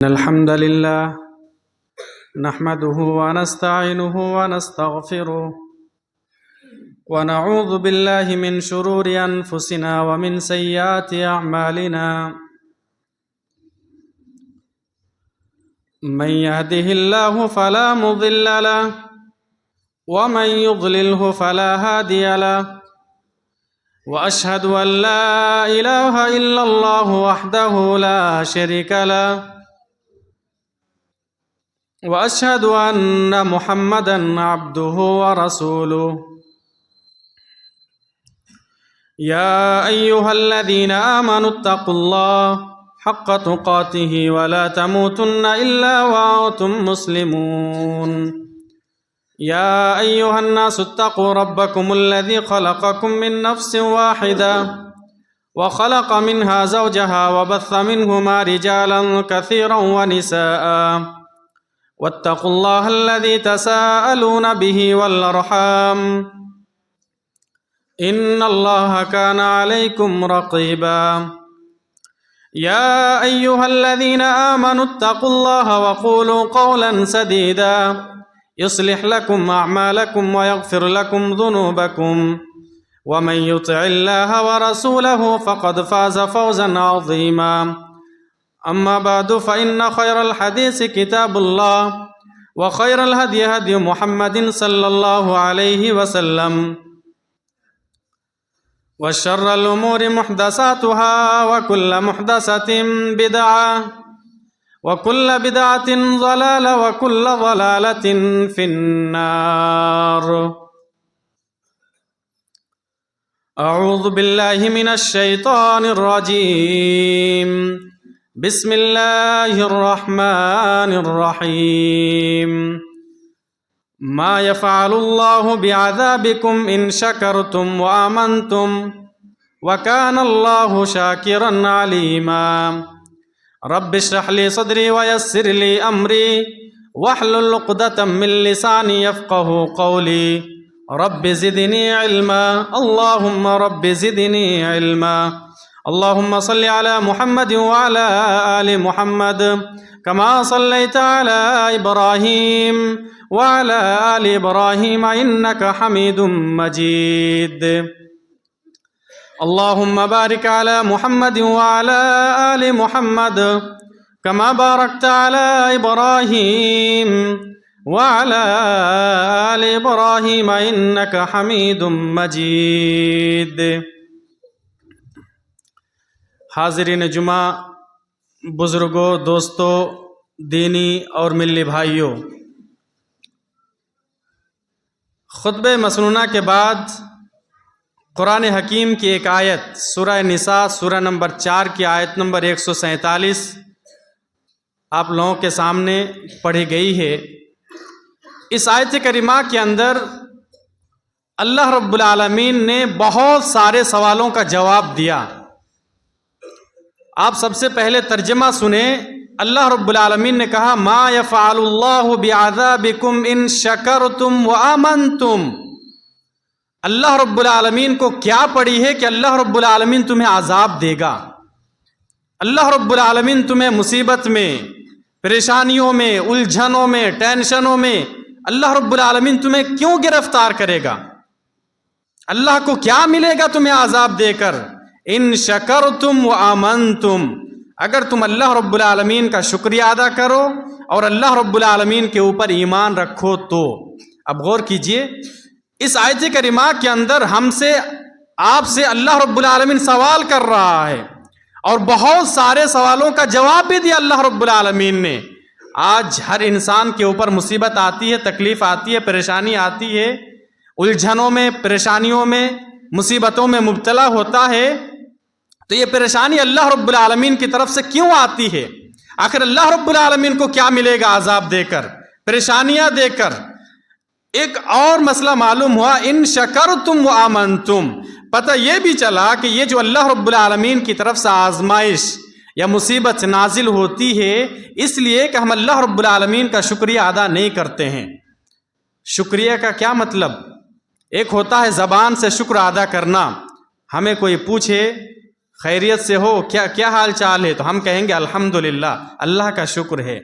الحمد لله نحمده ونستعينه ونستغفره ونعوذ بالله من شرور أنفسنا ومن سيئات أعمالنا من يهده الله فلا مضل له ومن يضلله فلا هادي له وأشهد أن لا إله إلا الله وحده لا شريك له وأشهد أن محمدًا عبده ورسوله يا أيها الذين آمنوا اتقوا الله حق تقاته ولا تموتن إلا وأنتم مسلمون يا أيها الناس اتقوا ربكم الذي خلقكم من نفس واحدة وخلق منها زوجها وبث منهما رجالا كثيرا ونساء واتقوا الله الذي تساءلون به والأرحام إن الله كان عليكم رقيبا يا أيها الذين آمنوا اتقوا الله وقولوا قولا سديدا يصلح لكم أعمالكم ويغفر لكم ذنوبكم ومن يطع الله ورسوله فقد فاز فوزا عظيما أما بعد فإن خير الحديث كتاب الله وخير الهدي هدي محمد صلى الله عليه وسلم وشر الأمور محدثاتها وكل محدثة بدعة وكل بدعة ضلالة وكل ضلالة في النار أعوذ بالله من الشيطان الرجيم بسم الله الرحمن الرحيم ما يفعل الله بعذابكم إن شكرتم وآمنتم وكان الله شاكرا عليما رب اشرح لي صدري ويسر لي أمري واحلل عقدة من لساني يفقه قولي رب زدني علما اللهم رب زدني علما اللهم صل على محمد وعلى آل محمد كما صليت على إبراهيم وعلى آل إبراهيم إنك حميد مجيد اللهم بارك على محمد وعلى آل محمد كما باركت على إبراهيم وعلى آل إبراهيم إنك حميد مجيد حاضرین جمعہ، بزرگوں، دوستوں، دینی اور ملی بھائیوں، خطبہ مسنونہ کے بعد قرآن حکیم کی ایک آیت سورہ نساء سورہ نمبر 4 کی آیت نمبر 147 آپ لوگوں کے سامنے پڑھی گئی ہے۔ اس آیت کریمہ کے اندر اللہ رب العالمین نے بہت سارے سوالوں کا جواب دیا۔ آپ سب سے پہلے ترجمہ سنیں۔ اللہ رب العالمین نے کہا ما یفعل اللہ بعذابکم ان شکرتم وآمنتم۔ اللہ رب العالمین کو کیا پڑی ہے کہ اللہ رب العالمین تمہیں عذاب دے گا، اللہ رب العالمین تمہیں مصیبت میں، پریشانیوں میں، الجھنوں میں، ٹینشنوں میں اللہ رب العالمین تمہیں کیوں گرفتار کرے گا؟ اللہ کو کیا ملے گا تمہیں عذاب دے کر؟ ان شکرتم وآمنتم، اگر تم اللہ رب العالمین کا شکریہ ادا کرو اور اللہ رب العالمین کے اوپر ایمان رکھو تو۔ اب غور کیجئے، اس آیت کریمہ کے اندر ہم سے، آپ سے اللہ رب العالمین سوال کر رہا ہے اور بہت سارے سوالوں کا جواب بھی دیا اللہ رب العالمین نے۔ آج ہر انسان کے اوپر مصیبت آتی ہے، تکلیف آتی ہے، پریشانی آتی ہے، الجھنوں میں، پریشانیوں میں، مصیبتوں میں مبتلا ہوتا ہے، تو یہ پریشانی اللہ رب العالمین کی طرف سے کیوں آتی ہے؟ آخر اللہ رب العالمین کو کیا ملے گا عذاب دے کر، پریشانیاں دے کر؟ ایک اور مسئلہ معلوم ہوا، ان شکرتم وآمنتم، پتہ یہ بھی چلا کہ یہ جو اللہ رب العالمین کی طرف سے آزمائش یا مصیبت نازل ہوتی ہے اس لیے کہ ہم اللہ رب العالمین کا شکریہ ادا نہیں کرتے ہیں۔ شکریہ کا کیا مطلب؟ ایک ہوتا ہے زبان سے شکر ادا کرنا، ہمیں کوئی پوچھے، خیریت سے ہو، کیا حال چال ہے، تو ہم کہیں گے الحمدللہ، اللہ کا شکر ہے۔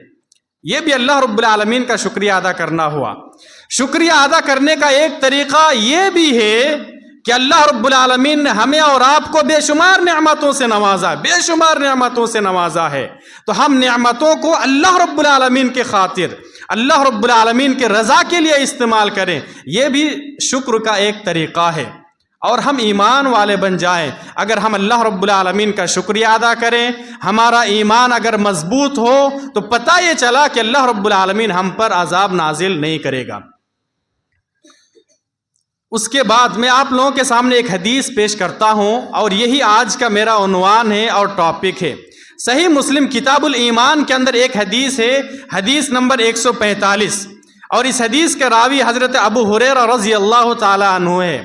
یہ بھی اللہ رب العالمین کا شکریہ ادا کرنا ہوا۔ شکریہ ادا کرنے کا ایک طریقہ یہ بھی ہے کہ اللہ رب العالمین نے ہمیں اور آپ کو بے شمار نعمتوں سے نوازا، بے شمار نعمتوں سے نوازا ہے، تو ہم نعمتوں کو اللہ رب العالمین کے خاطر، اللہ رب العالمین کے رضا کے لیے استعمال کریں۔ یہ بھی شکر کا ایک طریقہ ہے، اور ہم ایمان والے بن جائیں۔ اگر ہم اللہ رب العالمین کا شکریہ ادا کریں، ہمارا ایمان اگر مضبوط ہو، تو پتہ یہ چلا کہ اللہ رب العالمین ہم پر عذاب نازل نہیں کرے گا۔ اس کے بعد میں آپ لوگوں کے سامنے ایک حدیث پیش کرتا ہوں، اور یہی آج کا میرا عنوان ہے اور ٹاپک ہے۔ صحیح مسلم کتاب الایمان کے اندر ایک حدیث ہے، حدیث نمبر 145، اور اس حدیث کے راوی حضرت ابو ہریرہ رضی اللہ تعالی عنہ ہے۔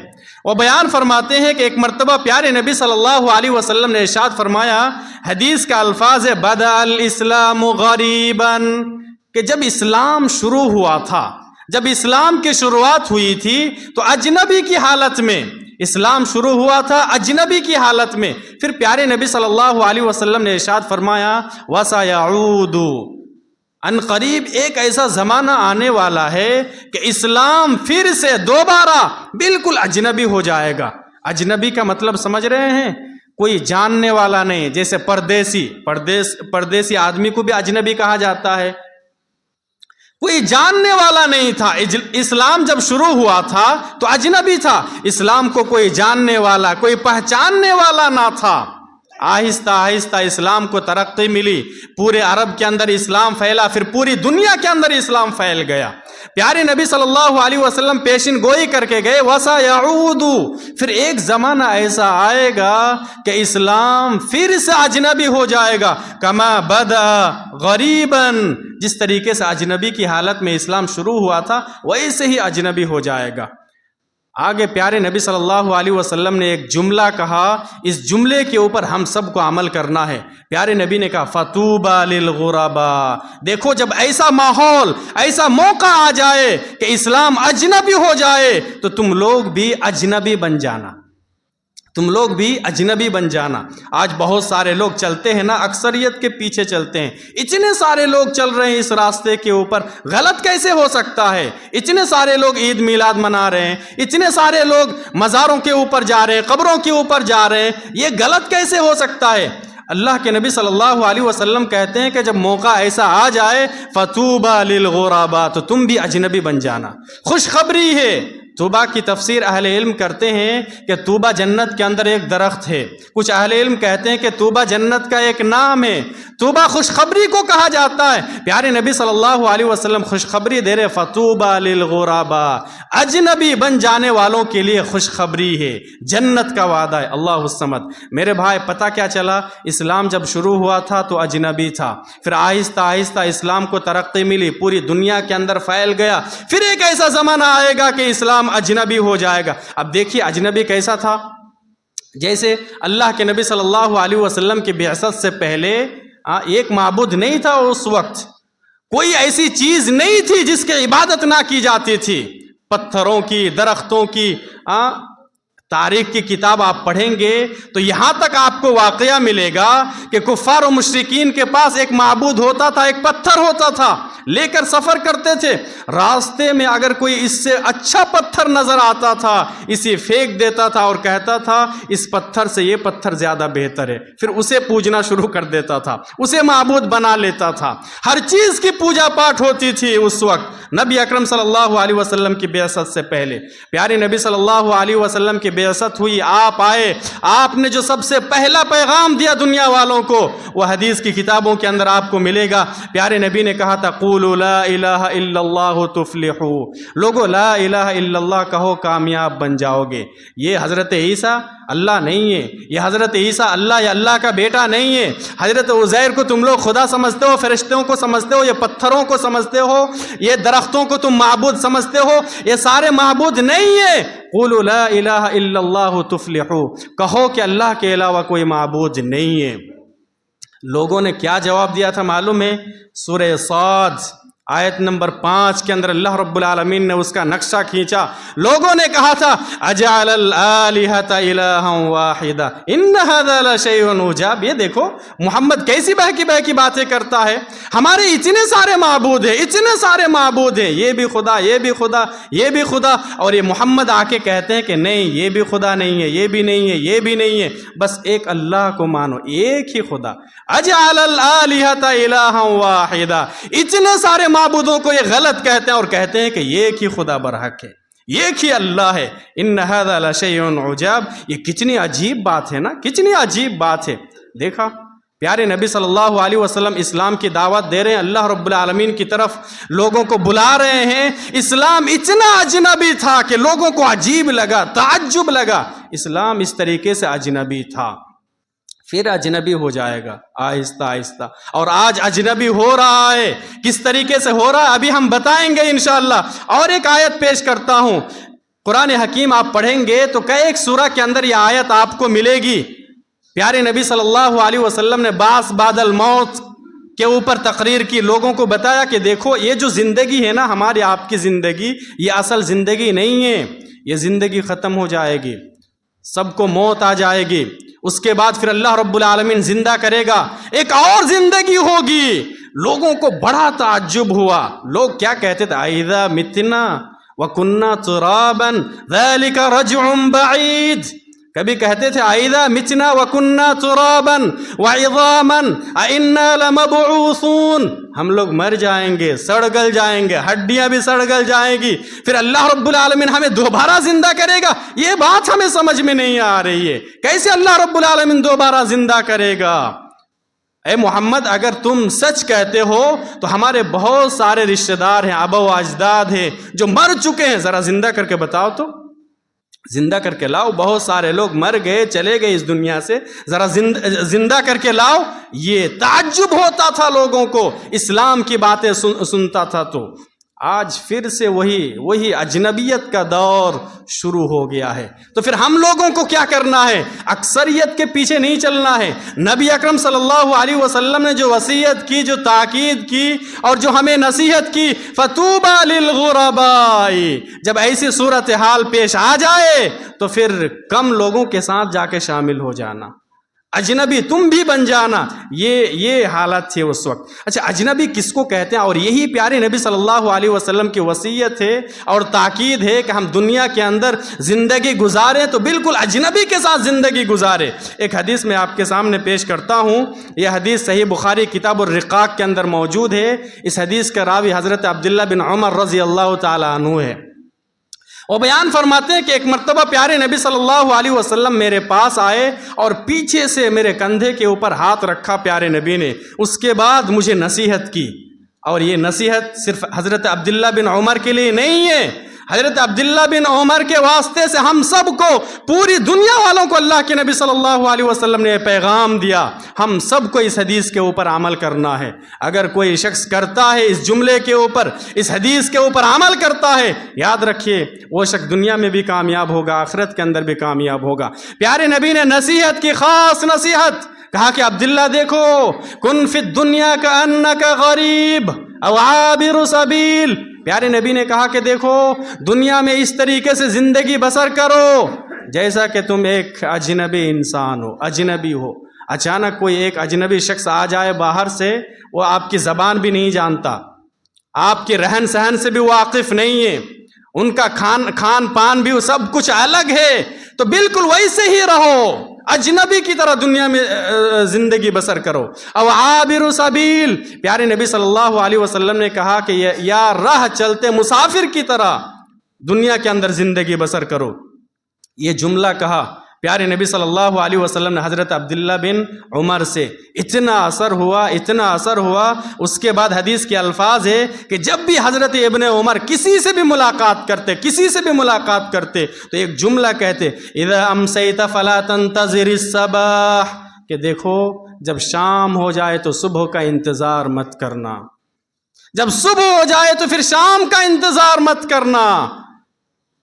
وہ بیان فرماتے ہیں کہ ایک مرتبہ پیارے نبی صلی اللہ علیہ وسلم نے ارشاد فرمایا، حدیث کا الفاظ ہے بدأ الاسلام غریبا، کہ جب اسلام شروع ہوا تھا، جب اسلام کی شروعات ہوئی تھی تو اجنبی کی حالت میں اسلام شروع ہوا تھا، اجنبی کی حالت میں۔ پھر پیارے نبی صلی اللہ علیہ وسلم نے ارشاد فرمایا وَسَيَعُودُ، ان قریب ایک ایسا زمانہ آنے والا ہے کہ اسلام پھر سے دوبارہ بالکل اجنبی ہو جائے گا۔ اجنبی کا مطلب سمجھ رہے ہیں؟ کوئی جاننے والا نہیں، جیسے پردیسی آدمی کو بھی اجنبی کہا جاتا ہے۔ کوئی جاننے والا نہیں تھا۔ اسلام جب شروع ہوا تھا تو اجنبی تھا، اسلام کو کوئی جاننے والا، کوئی پہچاننے والا نہ تھا۔ آہستہ آہستہ اسلام کو ترقی ملی، پورے عرب کے اندر اسلام پھیلا، پھر پوری دنیا کے اندر اسلام پھیل گیا۔ پیارے نبی صلی اللہ علیہ وسلم پیشن گوئی کر کے گئے وَسَيَعُودُ، پھر ایک زمانہ ایسا آئے گا کہ اسلام پھر سے اجنبی ہو جائے گا، کما بدأ غریبا، جس طریقے سے اجنبی کی حالت میں اسلام شروع ہوا تھا ویسے ہی اجنبی ہو جائے گا۔ آگے پیارے نبی صلی اللہ علیہ وسلم نے ایک جملہ کہا، اس جملے کے اوپر ہم سب کو عمل کرنا ہے۔ پیارے نبی نے کہا فَطُوبَى لِلْغُرَبَاء، دیکھو جب ایسا ماحول، ایسا موقع آ جائے کہ اسلام اجنبی ہو جائے تو تم لوگ بھی اجنبی بن جانا، تم لوگ بھی اجنبی بن جانا۔ آج بہت سارے لوگ چلتے ہیں نا، اکثریت کے پیچھے چلتے ہیں۔ اتنے سارے لوگ چل رہے ہیں اس راستے کے اوپر، غلط کیسے ہو سکتا ہے؟ اتنے سارے لوگ عید میلاد منا رہے ہیں، اتنے سارے لوگ مزاروں کے اوپر جا رہے ہیں، قبروں کے اوپر جا رہے ہیں، یہ غلط کیسے ہو سکتا ہے؟ اللہ کے نبی صلی اللہ علیہ وسلم کہتے ہیں کہ جب موقع ایسا آ جائے فَطُوبَى لِلْغُرَبَاء، تو تم بھی اجنبی بن جانا۔ خوشخبری ہے۔ طوبہ کی تفسیر اہل علم کرتے ہیں کہ طوبہ جنت کے اندر ایک درخت ہے، کچھ اہل علم کہتے ہیں کہ طوبہ جنت کا ایک نام ہے۔ طوبہ خوشخبری کو کہا جاتا ہے۔ پیارے نبی صلی اللہ علیہ وسلم خوشخبری دے رہے فَطُوبَى لِلْغُرَبَاء، اجنبی بن جانے والوں کے لیے خوشخبری ہے، جنت کا وعدہ ہے۔ اللہ الصمد۔ میرے بھائی پتہ کیا چلا؟ اسلام جب شروع ہوا تھا تو اجنبی تھا، پھر آہستہ آہستہ اسلام کو ترقی ملی، پوری دنیا کے اندر پھیل گیا، پھر ایک ایسا زمانہ آئے گا کہ اسلام اجنبی ہو جائے گا۔ اب دیکھیے اجنبی کیسا تھا؟ جیسے اللہ کے نبی صلی اللہ علیہ وسلم کی بعثت سے پہلے ایک معبود نہیں تھا، اس وقت کوئی ایسی چیز نہیں تھی جس کی عبادت نہ کی جاتی تھی۔ پتھروں کی، درختوں کی، تاریخ کی کتاب آپ پڑھیں گے تو یہاں تک آپ کو واقعہ ملے گا کہ کفار و مشرکین کے پاس ایک معبود ہوتا تھا، ایک پتھر ہوتا تھا، لے کر سفر کرتے تھے، راستے میں اگر کوئی اس سے اچھا پتھر نظر آتا تھا اسے پھینک دیتا تھا اور کہتا تھا اس پتھر سے یہ پتھر زیادہ بہتر ہے، پھر اسے پوجنا شروع کر دیتا تھا، اسے معبود بنا لیتا تھا۔ ہر چیز کی پوجا پاٹ ہوتی تھی اس وقت نبی اکرم صلی اللہ علیہ وسلم کی بعثت سے پہلے۔ پیارے نبی صلی اللہ علیہ وسلم کی بعثت ہوئی، آپ آئے، آپ نے جو سب سے پہلا پیغام دیا دنیا والوں کو وہ حدیث کی کتابوں کے اندر آپ کو ملے گا۔ پیارے نبی نے کہا تھا قولوا لا الہ الا اللہ تفلحوا، لوگو لا الہ الا اللہ کہو کامیاب بن جاؤ گے۔ یہ حضرت عیسیٰ اللہ نہیں ہے، یہ حضرت عیسیٰ اللہ یا اللہ کا بیٹا نہیں ہے، حضرت عزیر کو تم لوگ خدا سمجھتے ہو، فرشتوں کو سمجھتے ہو، یہ پتھروں کو سمجھتے ہو، یہ درختوں کو تم معبود سمجھتے ہو، یہ سارے معبود نہیں ہیں۔ قولوا لا الہ الا اللہ تفلحوا، کہو کہ اللہ کے علاوہ کوئی معبود نہیں ہے۔ لوگوں نے کیا جواب دیا تھا معلوم ہے؟ سورہ صاد آیت نمبر 5 کے اندر اللہ رب العالمین نے اس کا نقشہ کھینچا. لوگوں نے کہا تھا اجعل الآلہۃ الہا واحدا ان ھذا لشیء عجاب. یہ دیکھو محمد کیسی بہکی باتیں کرتا ہے. ہمارے اتنے سارے معبود ہیں, اتنے سارے معبود ہیں, یہ بھی خدا, یہ بھی خدا, یہ بھی خدا, اور یہ محمد آ کے کہتے ہیں کہ نہیں یہ بھی خدا نہیں ہے, یہ بھی نہیں ہے, یہ بھی نہیں ہے, بس ایک اللہ کو مانو, ایک ہی خدا. اجعل الآلہۃ الہا واحدا. اتنے سارے معبودوں کو یہ غلط کہتے ہیں اور کہتے ہیں کہ ایک ہی خدا برحق ہے, ایک ہی اللہ ہے. ان ھذا لشیء عجاب. یہ کتنی عجیب بات ہے نا, کتنی عجیب بات ہے. دیکھا پیارے نبی صلی اللہ علیہ وسلم اسلام کی دعوت دے رہے ہیں, اللہ رب العالمین کی طرف لوگوں کو بلا رہے ہیں. اسلام اتنا اجنبی تھا کہ لوگوں کو عجیب لگا, تعجب لگا. اسلام اس طریقے سے اجنبی تھا, پھر اجنبی ہو جائے گا آہستہ آہستہ, اور آج اجنبی ہو رہا ہے. کس طریقے سے ہو رہا ہے ابھی ہم بتائیں گے انشاءاللہ. اور ایک آیت پیش کرتا ہوں, قرآن حکیم آپ پڑھیں گے تو کئی ایک سورہ کے اندر یہ آیت آپ کو ملے گی. پیارے نبی صلی اللہ علیہ وسلم نے بعث بعد الموت کے اوپر تقریر کی, لوگوں کو بتایا کہ دیکھو یہ جو زندگی ہے نا ہماری آپ کی زندگی, یہ اصل زندگی نہیں ہے. یہ زندگی ختم ہو جائے گی, سب کو موت آ جائے گی, اس کے بعد پھر اللہ رب العالمین زندہ کرے گا, ایک اور زندگی ہوگی. لوگوں کو بڑا تعجب ہوا. لوگ کیا کہتے تھے, اذا متنا وکننا ترابا ذلک رجع بعید. کبھی کہتے تھے اذا متنا وکننا ترابا وعظاما ائنا لمبعوثون. ہم لوگ مر جائیں گے, سڑ گل جائیں گے, ہڈیاں بھی سڑ گل جائیں گی, پھر اللہ رب العالمین ہمیں دوبارہ زندہ کرے گا. یہ بات ہمیں سمجھ میں نہیں آ رہی ہے, کیسے اللہ رب العالمین دوبارہ زندہ کرے گا. اے محمد اگر تم سچ کہتے ہو تو ہمارے بہت سارے رشتہ دار ہیں, آبا و اجداد ہیں جو مر چکے ہیں, ذرا زندہ کر کے بتاؤ تو, زندہ کر کے لاؤ. بہت سارے لوگ مر گئے, چلے گئے اس دنیا سے, ذرا زندہ کر کے لاؤ. یہ تعجب ہوتا تھا لوگوں کو, اسلام کی باتیں سنتا تھا. تو آج پھر سے وہی اجنبیت کا دور شروع ہو گیا ہے. تو پھر ہم لوگوں کو کیا کرنا ہے, اکثریت کے پیچھے نہیں چلنا ہے. نبی اکرم صلی اللہ علیہ وسلم نے جو وصیت کی, جو تاکید کی اور جو ہمیں نصیحت کی, فطوبى للغرباء, جب ایسی صورتحال پیش آ جائے تو پھر کم لوگوں کے ساتھ جا کے شامل ہو جانا, اجنبی تم بھی بن جانا. یہ حالت تھی اس وقت. اچھا اجنبی کس کو کہتے ہیں؟ اور یہی پیارے نبی صلی اللہ علیہ وسلم کی وصیت ہے اور تاکید ہے کہ ہم دنیا کے اندر زندگی گزاریں تو بالکل اجنبی کے ساتھ زندگی گزارے. ایک حدیث میں آپ کے سامنے پیش کرتا ہوں. یہ حدیث صحیح بخاری کتاب الرقاق کے اندر موجود ہے. اس حدیث کا راوی حضرت عبداللہ بن عمر رضی اللہ تعالی عنہ ہے. وہ بیان فرماتے ہیں کہ ایک مرتبہ پیارے نبی صلی اللہ علیہ وسلم میرے پاس آئے اور پیچھے سے میرے کندھے کے اوپر ہاتھ رکھا پیارے نبی نے. اس کے بعد مجھے نصیحت کی, اور یہ نصیحت صرف حضرت عبداللہ بن عمر کے لیے نہیں ہے, حضرت عبداللہ بن عمر کے واسطے سے ہم سب کو, پوری دنیا والوں کو اللہ کے نبی صلی اللہ علیہ وسلم نے پیغام دیا. ہم سب کو اس حدیث کے اوپر عمل کرنا ہے. اگر کوئی شخص کرتا ہے اس جملے کے اوپر, اس حدیث کے اوپر عمل کرتا ہے, یاد رکھیے وہ شخص دنیا میں بھی کامیاب ہوگا, آخرت کے اندر بھی کامیاب ہوگا. پیارے نبی نے نصیحت کی, خاص نصیحت, کہا کہ عبداللہ دیکھو, کن فی الدنیا کأنک غریب او عابر سبیل. پیارے نبی نے کہا کہ دیکھو دنیا میں اس طریقے سے زندگی بسر کرو جیسا کہ تم ایک اجنبی انسان ہو, اجنبی ہو. اچانک کوئی ایک اجنبی شخص آ جائے باہر سے, وہ آپ کی زبان بھی نہیں جانتا, آپ کے رہن سہن سے بھی واقف نہیں ہے, ان کا کھان پان بھی سب کچھ الگ ہے, تو بالکل ویسے ہی رہو, اجنبی کی طرح دنیا میں زندگی بسر کرو. او عابر سبیل, پیارے نبی صلی اللہ علیہ وسلم نے کہا کہ یا راہ چلتے مسافر کی طرح دنیا کے اندر زندگی بسر کرو. یہ جملہ کہا پیارے نبی صلی اللہ علیہ وسلم نے حضرت عبداللہ بن عمر سے, اتنا اثر ہوا. اس کے بعد حدیث کے الفاظ ہے کہ جب بھی حضرت ابن عمر کسی سے بھی ملاقات کرتے تو ایک جملہ کہتے, اذا امسیت فلا تنتظر الصباح, کہ دیکھو جب شام ہو جائے تو صبح کا انتظار مت کرنا, جب صبح ہو جائے تو پھر شام کا انتظار مت کرنا.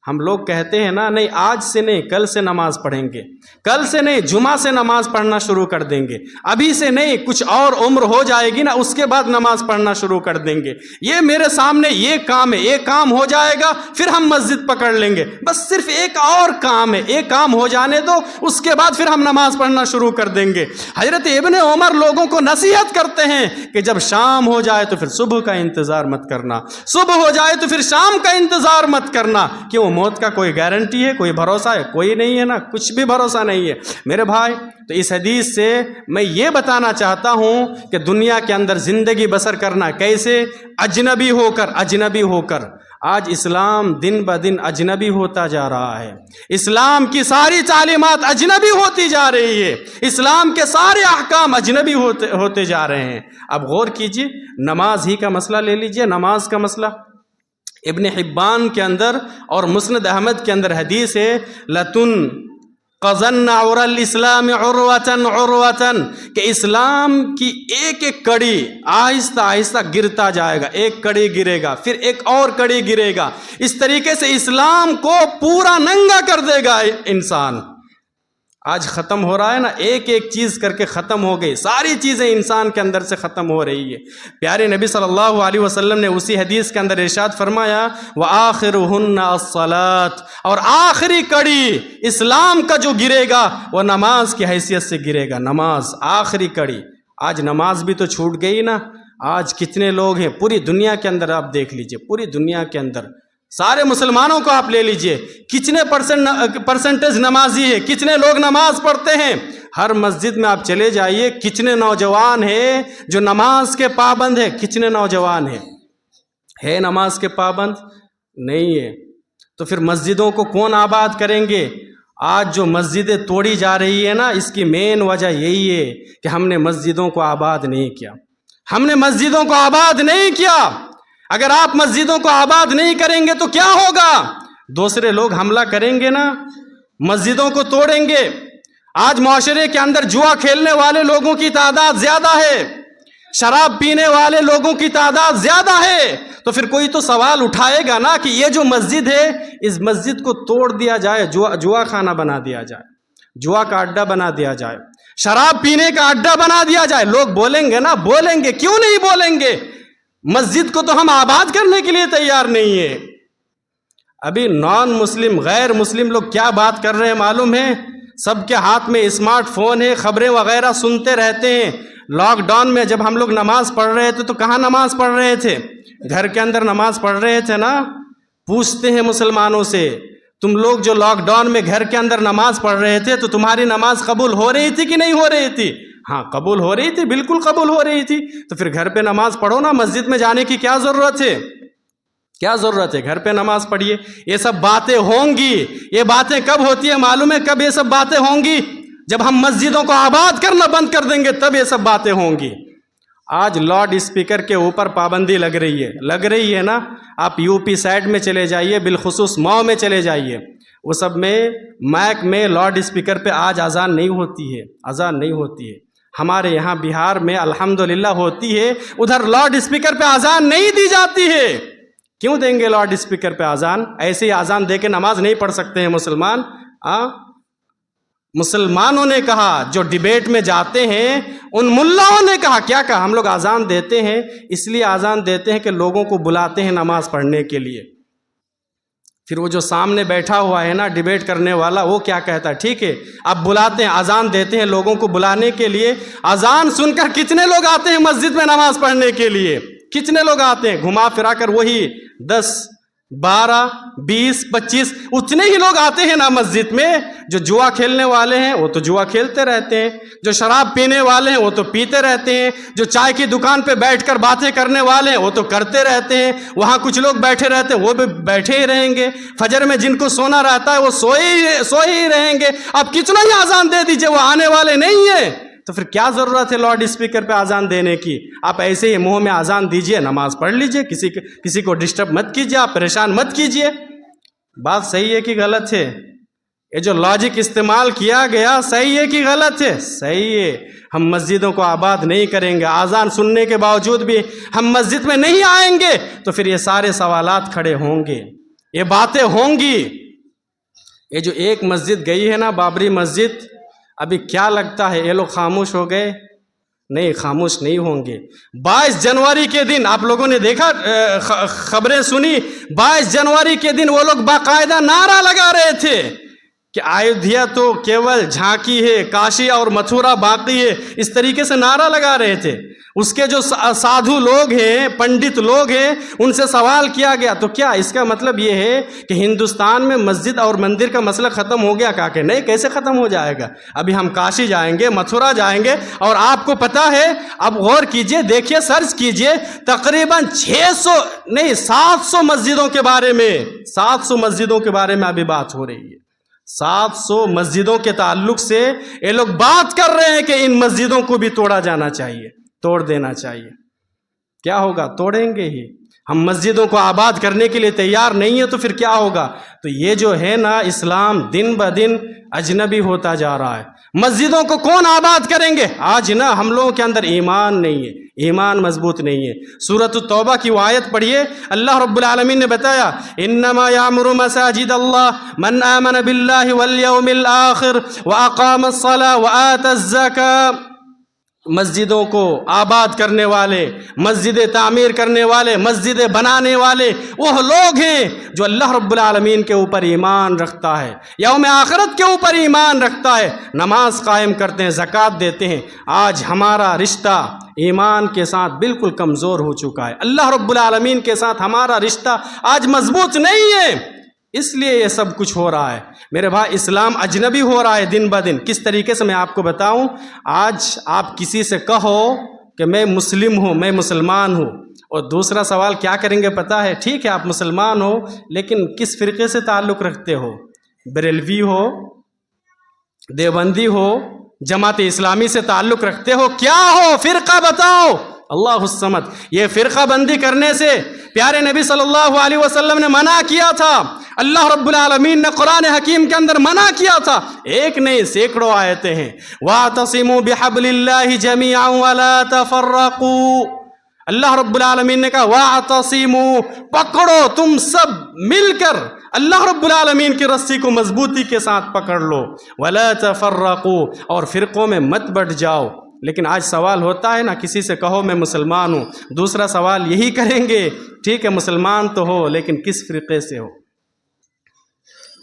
ہم لوگ کہتے ہیں نا نہیں آج سے نہیں کل سے نماز پڑھیں گے، کل سے نہیں جمعہ سے نماز پڑھنا شروع کر دیں گے، ابھی سے نہیں کچھ اور عمر ہو جائے گی نا اس کے بعد نماز پڑھنا شروع کر دیں گے، یہ میرے سامنے یہ کام ہے، ایک کام ہو جائے گا پھر ہم مسجد پکڑ لیں گے، بس صرف ایک اور کام ہے، ایک کام ہو جانے دو اس کے بعد پھر ہم نماز پڑھنا شروع کر دیں گے۔ حضرت ابن عمر لوگوں کو نصیحت کرتے ہیں کہ جب شام ہو جائے تو پھر صبح کا انتظار مت کرنا، صبح ہو جائے تو پھر شام کا انتظار مت کرنا، کیوں موت کا کوئی گارنٹی ہے، کوئی بھروسہ ہے؟ کوئی نہیں ہے نا، کچھ بھی بھروسہ نہیں ہے میرے بھائی۔ تو اس حدیث سے میں یہ بتانا چاہتا ہوں کہ دنیا کے اندر زندگی بسر کرنا کیسے، اجنبی ہو کر آج اسلام دن بدن اجنبی ہوتا جا رہا ہے، اسلام کی ساری تعلیمات اجنبی ہوتی جا رہی ہے، اسلام کے سارے احکام اجنبی ہوتے جا رہے ہیں۔ اب غور کیجئے، نماز ہی کا مسئلہ لے لیجئے، نماز کا مسئلہ ابن حبان کے اندر اور مسند احمد کے اندر حدیث ہے، لَتُنْقَضَنَّ عُرَى الْإِسْلَامِ عُرْوَةً عُرْوَةً، کہ اسلام کی ایک ایک کڑی آہستہ آہستہ گرتا جائے گا، ایک کڑی گرے گا پھر ایک اور کڑی گرے گا، اس طریقے سے اسلام کو پورا ننگا کر دے گا انسان۔ آج ختم ہو رہا ہے نا، ایک ایک چیز کر کے ختم ہو گئی، ساری چیزیں انسان کے اندر سے ختم ہو رہی ہے۔ پیارے نبی صلی اللہ علیہ وسلم نے اسی حدیث کے اندر ارشاد فرمایا، وَآخِرُهُنَّ الصَّلَاةُ، اور آخری کڑی اسلام کا جو گرے گا وہ نماز کی حیثیت سے گرے گا، نماز آخری کڑی۔ آج نماز بھی تو چھوٹ گئی نا، آج کتنے لوگ ہیں پوری دنیا کے اندر، آپ دیکھ لیجئے پوری دنیا کے اندر سارے مسلمانوں کو آپ لے لیجئے، کتنے پرسنٹیج نمازی ہے، کتنے لوگ نماز پڑھتے ہیں؟ ہر مسجد میں آپ چلے جائیے، کتنے نوجوان ہیں جو نماز کے پابند ہیں؟ کتنے نوجوان ہے نماز کے پابند؟ نہیں ہے۔ تو پھر مسجدوں کو کون آباد کریں گے؟ آج جو مسجدیں توڑی جا رہی ہے نا، اس کی مین وجہ یہی ہے کہ ہم نے مسجدوں کو آباد نہیں کیا، ہم نے مسجدوں کو آباد نہیں کیا۔ اگر آپ مسجدوں کو آباد نہیں کریں گے تو کیا ہوگا؟ دوسرے لوگ حملہ کریں گے نا، مسجدوں کو توڑیں گے۔ آج معاشرے کے اندر جوا کھیلنے والے لوگوں کی تعداد زیادہ ہے، شراب پینے والے لوگوں کی تعداد زیادہ ہے، تو پھر کوئی تو سوال اٹھائے گا نا کہ یہ جو مسجد ہے اس مسجد کو توڑ دیا جائے، جوا خانہ بنا دیا جائے، جوا کا اڈا بنا دیا جائے، شراب پینے کا اڈا بنا دیا جائے۔ لوگ بولیں گے نا، بولیں گے، کیوں نہیں بولیں گے؟ مسجد کو تو ہم آباد کرنے کے لیے تیار نہیں ہے۔ ابھی نان مسلم غیر مسلم لوگ کیا بات کر رہے ہیں معلوم ہے؟ سب کے ہاتھ میں اسمارٹ فون ہے، خبریں وغیرہ سنتے رہتے ہیں۔ لاک ڈاؤن میں جب ہم لوگ نماز پڑھ رہے تھے تو کہاں نماز پڑھ رہے تھے؟ گھر کے اندر نماز پڑھ رہے تھے نا۔ پوچھتے ہیں مسلمانوں سے، تم لوگ جو لاک ڈاؤن میں گھر کے اندر نماز پڑھ رہے تھے تو تمہاری نماز قبول ہو رہی تھی کہ نہیں ہو رہی تھی؟ ہاں قبول ہو رہی تھی، بالکل قبول ہو رہی تھی۔ تو پھر گھر پہ نماز پڑھو نا، مسجد میں جانے کی کیا ضرورت ہے؟ کیا ضرورت ہے؟ گھر پہ نماز پڑھیے۔ یہ سب باتیں ہوں گی، یہ باتیں کب ہوتی ہیں معلوم ہے؟ کب یہ سب باتیں ہوں گی؟ جب ہم مسجدوں کو آباد کرنا بند کر دیں گے تب یہ سب باتیں ہوں گی۔ آج لاؤڈ اسپیکر کے اوپر پابندی لگ رہی ہے نا۔ آپ یو پی سائڈ میں چلے جائیے، بالخصوص مئو میں چلے جائیے، وہ سب میں مائک میں لاؤڈ اسپیکر پہ آج اذان نہیں ہوتی ہے، اذان نہیں ہوتی ہے۔ ہمارے یہاں بہار میں الحمدللہ ہوتی ہے، ادھر لاؤڈ اسپیکر پہ اذان نہیں دی جاتی ہے۔ کیوں دیں گے لاؤڈ اسپیکر پہ اذان؟ ایسے ہی اذان دے کے نماز نہیں پڑھ سکتے ہیں مسلمان؟ مسلمانوں نے کہا، جو ڈیبیٹ میں جاتے ہیں ان ملاؤں نے کہا، کیا کہا؟ ہم لوگ اذان دیتے ہیں، اس لیے اذان دیتے ہیں کہ لوگوں کو بلاتے ہیں نماز پڑھنے کے لیے۔ پھر وہ جو سامنے بیٹھا ہوا ہے نا ڈیبیٹ کرنے والا، وہ کیا کہتا ہے؟ ٹھیک ہے اب بلاتے ہیں، اذان دیتے ہیں لوگوں کو بلانے کے لیے۔ اذان سن کر کتنے لوگ آتے ہیں مسجد میں نماز پڑھنے کے لیے؟ کتنے لوگ آتے ہیں؟ گھما پھرا کر وہی 10 12 20 25 اتنے ہی لوگ آتے ہیں نا مسجد میں۔ جو جوا کھیلنے والے ہیں وہ تو جوا کھیلتے رہتے ہیں، جو شراب پینے والے ہیں وہ تو پیتے رہتے ہیں، جو چائے کی دکان پہ بیٹھ کر باتیں کرنے والے ہیں وہ تو کرتے رہتے ہیں، وہاں کچھ لوگ بیٹھے رہتے ہیں وہ بھی بیٹھے ہی رہیں گے، فجر میں جن کو سونا رہتا ہے وہ سوئے ہی رہیں گے۔ اب کتنا ہی اذان دے دیجئے، وہ آنے والے نہیں ہیں، تو پھر کیا ضرورت ہے لاؤڈ اسپیکر پہ اذان دینے کی؟ آپ ایسے ہی منہ میں اذان دیجئے، نماز پڑھ لیجئے، کسی کو ڈسٹرب مت کیجئے، آپ پریشان مت کیجئے۔ بات صحیح ہے کہ غلط ہے؟ یہ جو لاجک استعمال کیا گیا صحیح ہے کہ غلط ہے؟ صحیح ہے۔ ہم مسجدوں کو آباد نہیں کریں گے، اذان سننے کے باوجود بھی ہم مسجد میں نہیں آئیں گے تو پھر یہ سارے سوالات کھڑے ہوں گے۔ یہ باتیں ہوں گی. یہ جو ایک مسجد گئی ہے نا بابری مسجد، ابھی کیا لگتا ہے یہ لوگ خاموش ہو گئے؟ نہیں، خاموش نہیں ہوں گے. 22 جنوری کے دن آپ لوگوں نے دیکھا، خبریں سنی، 22 جنوری کے دن وہ لوگ باقاعدہ نعرہ لگا رہے تھے کہ ایودھیا تو کیول جھانکی ہے، کاشی اور متھرا باقی ہے. اس طریقے سے نعرہ لگا رہے تھے. اس کے جو سادھو لوگ ہیں، پنڈت لوگ ہیں، ان سے سوال کیا گیا تو کیا اس کا مطلب یہ ہے کہ ہندوستان میں مسجد اور مندر کا مسئلہ ختم ہو گیا؟ کہا کہ نہیں، کیسے ختم ہو جائے گا؟ ابھی ہم کاشی جائیں گے، متھرا جائیں گے. اور آپ کو پتہ ہے، اب غور کیجئے، دیکھیے، سرچ کیجئے، تقریباً 700 مسجدوں کے بارے میں، 700 مسجدوں کے بارے میں ابھی بات ہو رہی ہے. 700 مسجدوں کے تعلق سے یہ لوگ بات کر رہے ہیں کہ ان مسجدوں کو بھی توڑا جانا چاہیے، توڑ دینا چاہیے. کیا ہوگا؟ توڑیں گے ہی. ہم مسجدوں کو آباد کرنے کے لیے تیار نہیں ہیں تو پھر کیا ہوگا؟ تو یہ جو ہے نا، اسلام دن بدن اجنبی ہوتا جا رہا ہے. مسجدوں کو کون آباد کریں گے؟ آج نا ہم لوگوں کے اندر ایمان نہیں ہے، ایمان مضبوط نہیں ہے. سورۃ التوبہ کی وہ آیت پڑھیے، اللہ رب العالمین نے بتایا، انما یعمر مساجد اللہ من آمن باللہ والیوم الآخر واقام الصلاۃ وآت الزکاۃ. مسجدوں کو آباد کرنے والے، مسجدیں تعمیر کرنے والے، مسجدیں بنانے والے وہ لوگ ہیں جو اللہ رب العالمین کے اوپر ایمان رکھتا ہے، یوم آخرت کے اوپر ایمان رکھتا ہے، نماز قائم کرتے ہیں، زکوٰۃ دیتے ہیں. آج ہمارا رشتہ ایمان کے ساتھ بالکل کمزور ہو چکا ہے. اللہ رب العالمین کے ساتھ ہمارا رشتہ آج مضبوط نہیں ہے، اس لیے یہ سب کچھ ہو رہا ہے. میرے بھائی، اسلام اجنبی ہو رہا ہے دن بدن. کس طریقے سے میں آپ کو بتاؤں. آج آپ کسی سے کہو کہ میں مسلم ہوں، میں مسلمان ہوں، اور دوسرا سوال کیا کریں گے پتہ ہے؟ ٹھیک ہے آپ مسلمان ہو، لیکن کس فرقے سے تعلق رکھتے ہو؟ بریلوی ہو، دیوبندی ہو، جماعت اسلامی سے تعلق رکھتے ہو؟ کیا ہو؟ فرقہ بتاؤ. اللہ الصمد. یہ فرقہ بندی کرنے سے پیارے نبی صلی اللہ علیہ وسلم نے منع کیا تھا. اللہ رب العالمین نے قرآن حکیم کے اندر منع کیا تھا. ایک نہیں، سینکڑوں آیتیں ہیں. وَاعْتَصِمُوا بِحَبْلِ اللَّهِ جَمِيعًا وَلَا تَفَرَّقُوا. اللہ رب العالمین نے کہا وَاعْتَصِمُوا، پکڑو تم سب مل کر اللہ رب العالمین کی رسی کو مضبوطی کے ساتھ پکڑ لو. وَلَا تَفَرَّقُوا، اور فرقوں میں مت بٹ جاؤ. لیکن آج سوال ہوتا ہے نا، کسی سے کہو میں مسلمان ہوں، دوسرا سوال یہی کریں گے، ٹھیک ہے مسلمان تو ہو لیکن کس فرقے سے ہو؟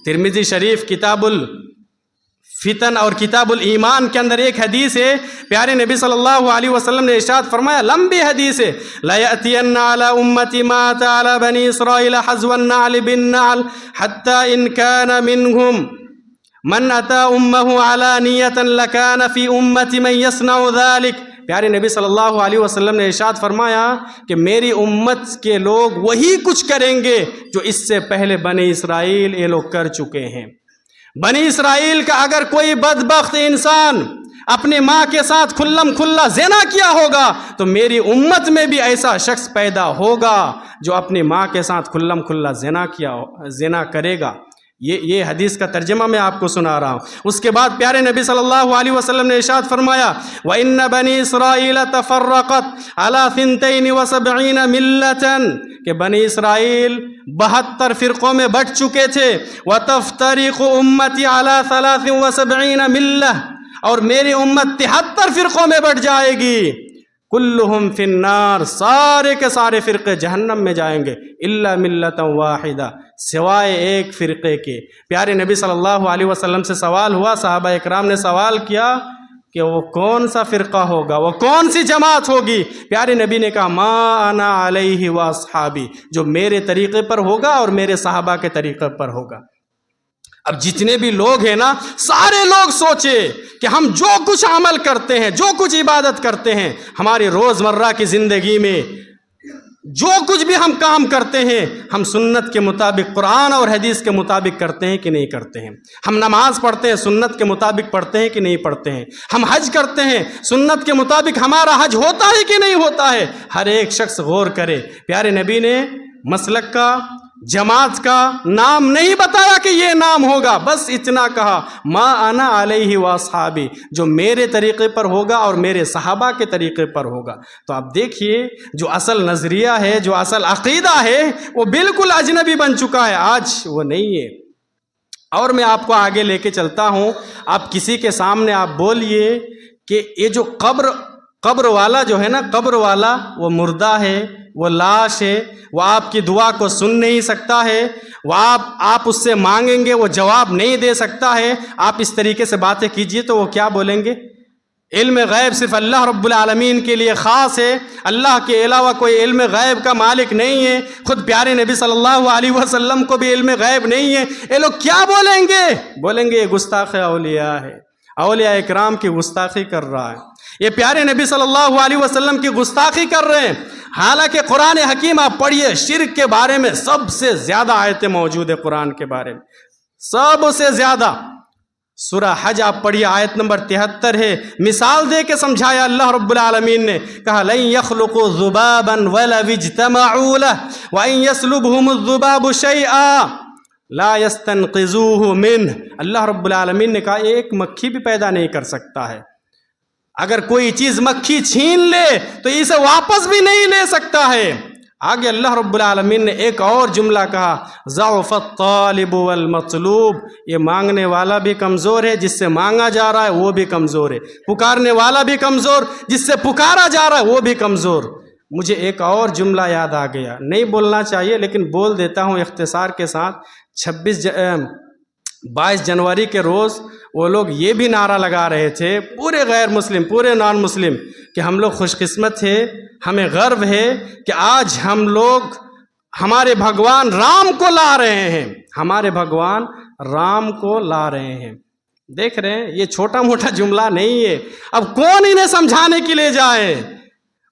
ترمذی شریف کتاب الفتن اور کتاب الایمان کے اندر ایک حدیث ہے، پیارے نبی صلی اللہ علیہ وسلم نے ارشاد فرمایا، لمبی حدیث ہے، لَيَأْتِيَنَّ عَلَى أُمَّتِ مَا أَتَى عَلَى بَنِي إِسْرَائِيلَ حَذْوَ النَّعْلِ بِالنَّعْلِ حَتَّى إِنْ كَانَ مِنْهُمْ من اتا امہ علانیۃ لکان فی امت من یصنع ذلک. پیارے نبی صلی اللہ علیہ وسلم نے ارشاد فرمایا کہ میری امت کے لوگ وہی کچھ کریں گے جو اس سے پہلے بنی اسرائیل یہ لوگ کر چکے ہیں. بنی اسرائیل کا اگر کوئی بدبخت انسان اپنی ماں کے ساتھ کھلم کھلا زنا کیا ہوگا تو میری امت میں بھی ایسا شخص پیدا ہوگا جو اپنی ماں کے ساتھ کھلم کھلا زنا کرے گا. یہ حدیث کا ترجمہ میں آپ کو سنا رہا ہوں. اس کے بعد پیارے نبی صلی اللہ علیہ وسلم نے ارشاد فرمایا، وَإِنَّ بَنِي إِسْرَائِيلَ تَفَرَّقَتْ عَلَى 72 مِلَّةً، کہ بنی اسرائیل 72 فرقوں میں بٹ چکے تھے. وَتَفْتَرِقُ أُمَّتِي عَلَى 73 مِلَّةً، اور میری امت 73 فرقوں میں بٹ جائے گی. کلہم فی النار، سارے کے سارے فرقے جہنم میں جائیں گے، الا ملۃ واحدہ، سوائے ایک فرقے کے. پیارے نبی صلی اللہ علیہ وسلم سے سوال ہوا، صحابہ اکرام نے سوال کیا کہ وہ کون سا فرقہ ہوگا، وہ کون سی جماعت ہوگی؟ پیارے نبی نے کہا ما انا علیہ واصحابی، جو میرے طریقے پر ہوگا اور میرے صحابہ کے طریقے پر ہوگا. اب جتنے بھی لوگ ہیں نا، سارے لوگ سوچے کہ ہم جو کچھ عمل کرتے ہیں، جو کچھ عبادت کرتے ہیں، ہماری روزمرہ کی زندگی میں جو کچھ بھی ہم کام کرتے ہیں، ہم سنت کے مطابق، قرآن اور حدیث کے مطابق کرتے ہیں کہ نہیں کرتے ہیں؟ ہم نماز پڑھتے ہیں، سنت کے مطابق پڑھتے ہیں کہ نہیں پڑھتے ہیں؟ ہم حج کرتے ہیں، سنت کے مطابق ہمارا حج ہوتا ہے کہ نہیں ہوتا ہے؟ ہر ایک شخص غور کرے. پیارے نبی نے مسلک کا جماعت کا نام نہیں بتایا کہ یہ نام ہوگا، بس اتنا کہا ما انا علیہ واصحابی، جو میرے طریقے پر ہوگا اور میرے صحابہ کے طریقے پر ہوگا۔ تو آپ دیکھیے جو اصل نظریہ ہے، جو اصل عقیدہ ہے، وہ بالکل اجنبی بن چکا ہے، آج وہ نہیں ہے۔ اور میں آپ کو آگے لے کے چلتا ہوں، آپ کسی کے سامنے آپ بولیے کہ یہ جو قبر والا جو ہے نا، قبر والا وہ مردہ ہے، وہ لاش ہے، وہ آپ کی دعا کو سن نہیں سکتا ہے، وہ آپ اس سے مانگیں گے وہ جواب نہیں دے سکتا ہے، آپ اس طریقے سے باتیں کیجئے تو وہ کیا بولیں گے؟ علم غیب صرف اللہ رب العالمین کے لیے خاص ہے، اللہ کے علاوہ کوئی علم غیب کا مالک نہیں ہے، خود پیارے نبی صلی اللہ علیہ وسلم کو بھی علم غیب نہیں ہے۔ یہ لوگ کیا بولیں گے؟ بولیں گے یہ گستاخ اولیاء ہے، اولیاء اکرام کی گستاخی کر رہا ہے، یہ پیارے نبی صلی اللہ علیہ وسلم کی گستاخی کر رہے ہیں۔ حالانکہ قرآن حکیم آپ پڑھیے، شرک کے بارے میں سب سے زیادہ آیتیں موجود ہیں، قرآن کے بارے میں سب سے زیادہ۔ سورہ حج آپ پڑھیے، آیت نمبر 73 ہے، مثال دے کے سمجھایا اللہ رب العالمین نے، کہا لن يخلقوا ذبابا ولو اجتمعوا له وان يسلبهم الذباب شيئا لا يستنقذوه منه۔ اللہ رب العالمین نے کہا ایک مکھی بھی پیدا نہیں کر سکتا ہے، اگر کوئی چیز مکھی چھین لے تو اسے واپس بھی نہیں لے سکتا ہے۔ آگے اللہ رب العالمین نے ایک اور جملہ کہا، ضعف الطالب والمطلوب، یہ مانگنے والا بھی کمزور ہے، جس سے مانگا جا رہا ہے وہ بھی کمزور ہے، پکارنے والا بھی کمزور، جس سے پکارا جا رہا ہے وہ بھی کمزور۔ مجھے ایک اور جملہ یاد آ گیا، نہیں بولنا چاہیے لیکن بول دیتا ہوں اختصار کے ساتھ۔ 22 جنوری کے روز وہ لوگ یہ بھی نعرہ لگا رہے تھے، پورے غیر مسلم، پورے نان مسلم، کہ ہم لوگ خوش قسمت تھے، ہمیں گرو ہے کہ آج ہم لوگ ہمارے بھگوان رام کو لا رہے ہیں، ہمارے بھگوان رام کو لا رہے ہیں۔ دیکھ رہے ہیں یہ چھوٹا موٹا جملہ نہیں ہے، اب کون انہیں سمجھانے کے لیے جائے؟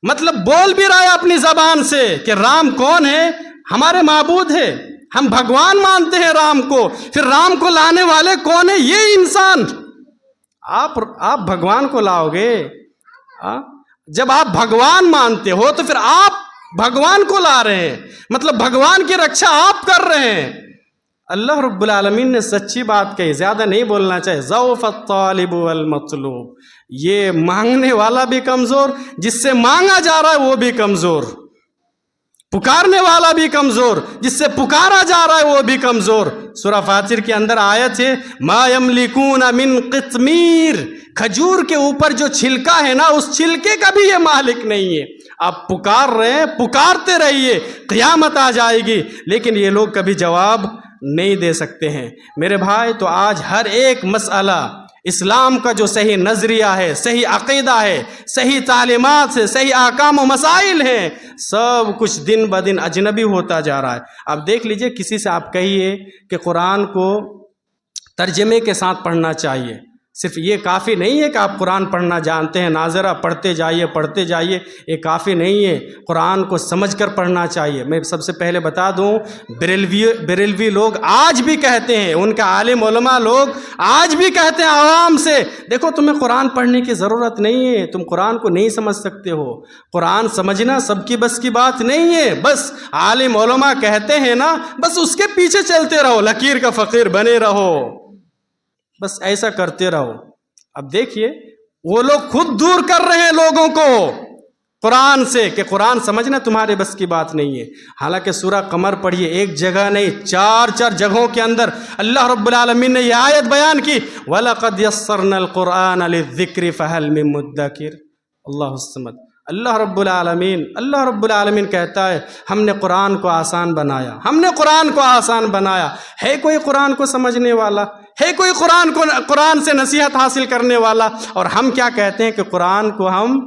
مطلب بول بھی رہا ہے اپنی زبان سے کہ رام کون ہے؟ ہمارے معبود ہے، ہم بھگوان مانتے ہیں رام کو، پھر رام کو لانے والے کون ہیں؟ یہ انسان۔ آپ بھگوان کو لاؤ گے؟ جب آپ بھگوان مانتے ہو تو پھر آپ بھگوان کو لا رہے ہیں، مطلب بھگوان کی رکشا آپ کر رہے ہیں۔ اللہ رب العالمین نے سچی بات کہی، زیادہ نہیں بولنا چاہیے، ضعف الطالب والمطلوب، یہ مانگنے والا بھی کمزور، جس سے مانگا جا رہا ہے وہ بھی کمزور، پکارنے والا بھی کمزور، جس سے پکارا جا رہا ہے وہ بھی کمزور۔ سورہ فاطر کے اندر آیت ہے ما یملکون من قطمیر، کھجور کے اوپر جو چھلکا ہے نا، اس چھلکے کا بھی یہ مالک نہیں ہے۔ آپ پکار رہے ہیں، پکارتے رہیے، قیامت آ جائے گی، لیکن یہ لوگ کبھی جواب نہیں دے سکتے ہیں۔ میرے بھائی، تو آج ہر ایک مسئلہ اسلام کا جو صحیح نظریہ ہے، صحیح عقیدہ ہے، صحیح تعلیمات ہے، صحیح احکام و مسائل ہیں، سب کچھ دن بدن اجنبی ہوتا جا رہا ہے۔ اب دیکھ لیجئے، کسی سے آپ کہیے کہ قرآن کو ترجمے کے ساتھ پڑھنا چاہیے، صرف یہ کافی نہیں ہے کہ آپ قرآن پڑھنا جانتے ہیں، ناظرہ پڑھتے جائیے، یہ کافی نہیں ہے، قرآن کو سمجھ کر پڑھنا چاہیے۔ میں سب سے پہلے بتا دوں، بریلوی لوگ آج بھی کہتے ہیں، ان کا عالم علماء لوگ آج بھی کہتے ہیں عوام سے، دیکھو تمہیں قرآن پڑھنے کی ضرورت نہیں ہے، تم قرآن کو نہیں سمجھ سکتے ہو، قرآن سمجھنا سب کی بس کی بات نہیں ہے، بس عالم علماء کہتے ہیں نا، بس اس کے پیچھے چلتے رہو، لکیر کا فقیر بنے رہو، بس ایسا کرتے رہو۔ اب دیکھیے، وہ لوگ خود دور کر رہے ہیں لوگوں کو قرآن سے کہ قرآن سمجھنا تمہارے بس کی بات نہیں ہے۔ حالانکہ سورہ قمر پڑھیے، ایک جگہ نہیں، 4 جگہوں کے اندر اللہ رب العالمین نے یہ آیت بیان کی، وَلَقَدْ يَسَّرْنَا الْقُرْآنَ لِلذِّكْرِ فَهَلْ مِن مُدَّكِرٍ۔ اللہ الصمد، اللہ رب العالمین کہتا ہے ہم نے قرآن کو آسان بنایا، ہم نے قرآن کو آسان بنایا۔ ہے کوئی قرآن کو سمجھنے والا؟ ہے کوئی قرآن سے نصیحت حاصل کرنے والا؟ اور ہم کیا کہتے ہیں کہ قرآن کو ہم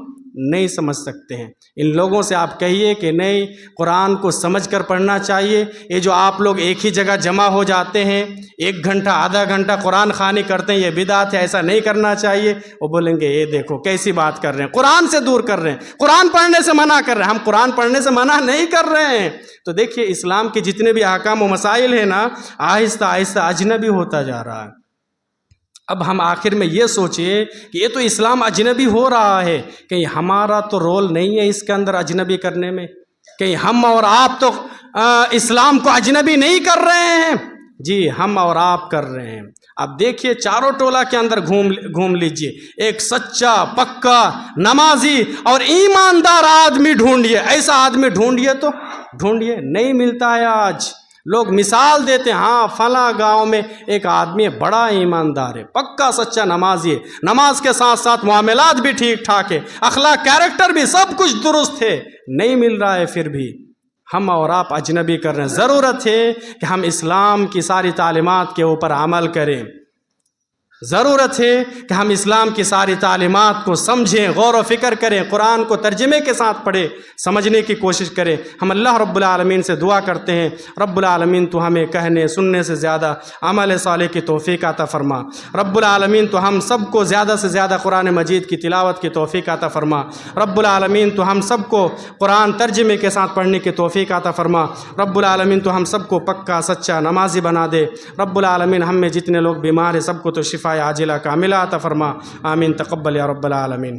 نہیں سمجھ سکتے ہیں۔ ان لوگوں سے آپ کہیے کہ نہیں، قرآن کو سمجھ کر پڑھنا چاہیے۔ یہ جو آپ لوگ ایک ہی جگہ جمع ہو جاتے ہیں، 1 گھنٹہ آدھا گھنٹہ قرآن خوانی کرتے ہیں، یہ بدعت ہے، ایسا نہیں کرنا چاہیے۔ وہ بولیں گے یہ دیکھو کیسی بات کر رہے ہیں، قرآن سے دور کر رہے ہیں، قرآن پڑھنے سے منع کر رہے ہیں۔ ہم قرآن پڑھنے سے منع نہیں کر رہے ہیں۔ تو دیکھیے، اسلام کے جتنے بھی احکام و مسائل ہیں نا، آہستہ آہستہ اجنبی ہوتا جا رہا ہے۔ اب ہم آخر میں یہ سوچئے کہ یہ تو اسلام اجنبی ہو رہا ہے، کہ ہمارا تو رول نہیں ہے اس کے اندر اجنبی کرنے میں۔ کہ ہم اور آپ تو اسلام کو اجنبی نہیں کر رہے ہیں. جی ہم اور آپ کر رہے ہیں. اب دیکھیے چاروں ٹولہ کے اندر گھوم لیجئے، ایک سچا پکا نمازی اور ایماندار آدمی ڈھونڈیے. ایسا آدمی ڈھونڈیے تو ڈھونڈیے، نہیں ملتا ہے. آج لوگ مثال دیتے ہیں، ہاں فلاں گاؤں میں ایک آدمی بڑا ایماندار ہے، پکا سچا نمازی ہے، نماز کے ساتھ ساتھ معاملات بھی ٹھیک ٹھاک ہے، اخلاق کیریکٹر بھی سب کچھ درست ہے. نہیں مل رہا ہے. پھر بھی ہم اور آپ اجنبی کر رہے ہیں. ضرورت ہے کہ ہم اسلام کی ساری تعلیمات کے اوپر عمل کریں. ضرورت ہے کہ ہم اسلام کی ساری تعلیمات کو سمجھیں، غور و فکر کریں، قرآن کو ترجمے کے ساتھ پڑھیں، سمجھنے کی کوشش کریں. ہم اللہ رب العالمین سے دعا کرتے ہیں، رب العالمین تو ہمیں کہنے سننے سے زیادہ عمل صالح کی توفیق عطا فرما. رب العالمین تو ہم سب کو زیادہ سے زیادہ قرآن مجید کی تلاوت کی توفیق عطا فرما. رب العالمین تو ہم سب کو قرآن ترجمے کے ساتھ پڑھنے کی توفیق عطا فرما. رب العالمین تو ہم سب کو پکا سچا نمازی بنا دے. رب العالمین ہم میں جتنے لوگ بیمار ہیں سب کو تو شفا عاجلہ کاملہ عطا فرما. آمین. تقبل یا رب العالمین.